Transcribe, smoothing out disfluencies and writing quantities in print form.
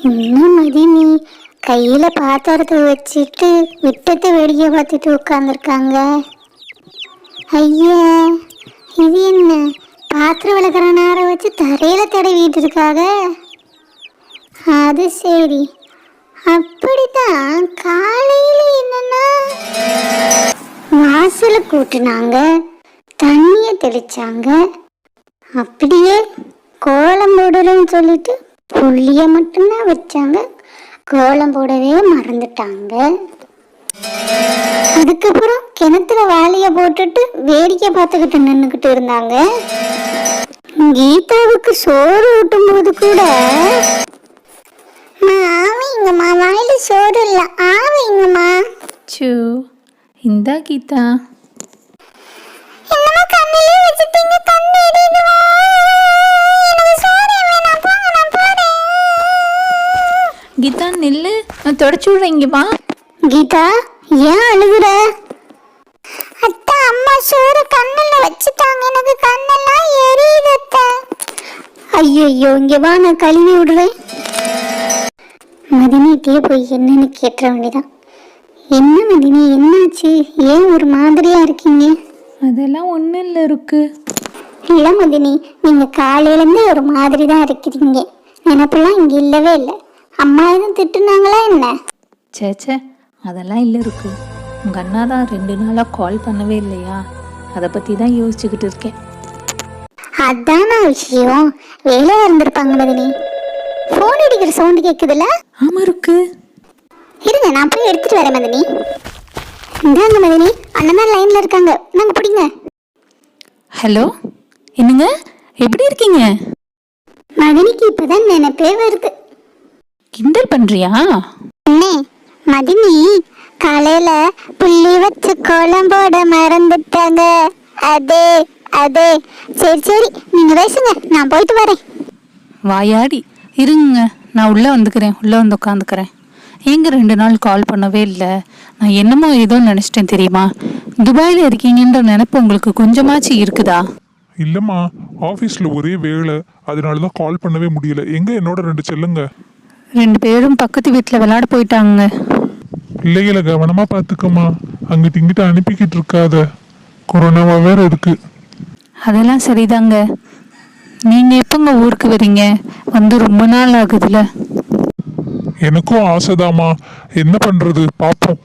இன்னும் மதினி கையில பாத்திரத்தை வச்சுட்டு விட்டத்தை வேடிக்கை பார்த்துட்டு உட்காந்துருக்காங்க. ஐயா, இது என்ன பாத்திரம் விளக்குற நேரம் வச்சு தரையில தடவிட்டு இருக்காங்க. அது சரி, அப்படித்தான் காலையில என்னன்னா வாசலை கூட்டினாங்க, தண்ணிய தெளிச்சாங்க, அப்படியே கோலம் போடுறேன்னு சொல்லிட்டு புள்ளிய மட்டும்தான் வச்சாங்க, கோலம் போடவே மறந்துட்டாங்க. அதுக்கப்புறம் கிணத்துல வாளிய போட்டுட்டு வேடிக்கை பார்த்துக்கிட்டு நின்றுக்கிட்டு இருந்தாங்க. கீதாவுக்கு சோறு ஊட்டும் போது கூட ஆவிங்கம்மா, வாயில சோறு இல்ல, ஆவிங்கம்மா. சூ, இந்தா கீதா. என்னமா கண்ணிலே வச்சிட்டீங்க, கண்ணு எரியுதுமா. எனக்கு சோறு வேணாம், போங்க, நான் போறேன். கீதா நில்லு, நான் தொடச்சு விடுறேன், இங்க வா. கீதா, ஏன் அழுகுற? அத்தா, அம்மா சோறு கண்ணுல வச்சுட்டாங்க, எனக்கு கண்ணெல்லாம் எரியுது அத்தா. ஐயோ, இங்க வா, நான் கழுவி விடுறேன். மதினிட்டே போய் என்னன்னு கேட்டுற வேண்டியதான். என்ன மதினி, என்னாச்சு? ஏன் ஒரு மாதிரியா இருக்கீங்க? அதெல்லாம் ஒன்றும் இல்லை இருக்கு. இல்லை மதினி, நீங்க காலையிலேருந்து ஒரு மாதிரி தான் இருக்கிறீங்க. நினப்பெல்லாம் இங்கே இல்லவே இல்லை. அம்மா எதுவும் திட்டுனாங்களா என்ன? சேச்சே, அதெல்லாம் இல்லை இருக்கு. உங்கள் அண்ணா தான் 2 நாளாக கால் பண்ணவே இல்லையா, அதை பற்றி தான் யோசிச்சுக்கிட்டு இருக்கேன். அதான விஷயம், வேலையாக இருந்திருப்பாங்க மதினி. ஃபோன் அடிக்கிற சவுண்டு கேட்குதுல்ல? ஆமாம் இருக்கு. இருங்க, நான் போய் எடுத்துட்டு வரேன் மதினி. இந்தாங்க மதினி, அண்ணன் லைன்ல இருக்காங்க, நாங்க பிடிங்க. ஹலோ, என்னங்க, எப்படி இருக்கீங்க? மதினிக்கு இப்பதான் நினைப்பே வருது. கிண்டல் பண்றியா? அண்ணே, மதினி காலையில புள்ளி வச்சு கோலம் போட மறந்துட்டாங்க. அதே அதே. சரி சரி, நீங்க பேசுங்க, நான் போயிட்டு வரேன். வாயாடி இருங்க, நான் உள்ளே வந்துக்கிறேன், உள்ளே வந்து உட்காந்துக்கிறேன். ஏங்க 2 நாள் கால் பண்ணவே இல்லை? நான் என்னமோ ஏதோ நினச்சிட்டேன் தெரியுமா? துபாயில் இருக்கீங்கன்ற நினைப்பு உங்களுக்கு கொஞ்சமாச்சு இருக்குதா? இல்லைம்மா, ஆஃபீஸில் ஒரே வேலை, அதனால தான் கால் பண்ணவே முடியல. எங்கே என்னோட 2 செல்லுங்க? 2 பேரும் பக்கத்து வீட்டில் விளையாட போயிட்டாங்க. பிள்ளைகளை கவனமாக பார்த்துக்கம்மா, அங்கிட்டு இங்கிட்ட அனுப்பிக்கிட்டு இருக்காத, கொரோனாவா வேற இருக்கு. அதெல்லாம் சரிதாங்க. நீங்கள் எப்போங்க ஊருக்கு வரீங்க? வந்து ரொம்ப நாள் ஆகுதுல்ல. எனக்கும் ஆசைதாம்மா, என்ன பண்ணுறது, பார்ப்போம்.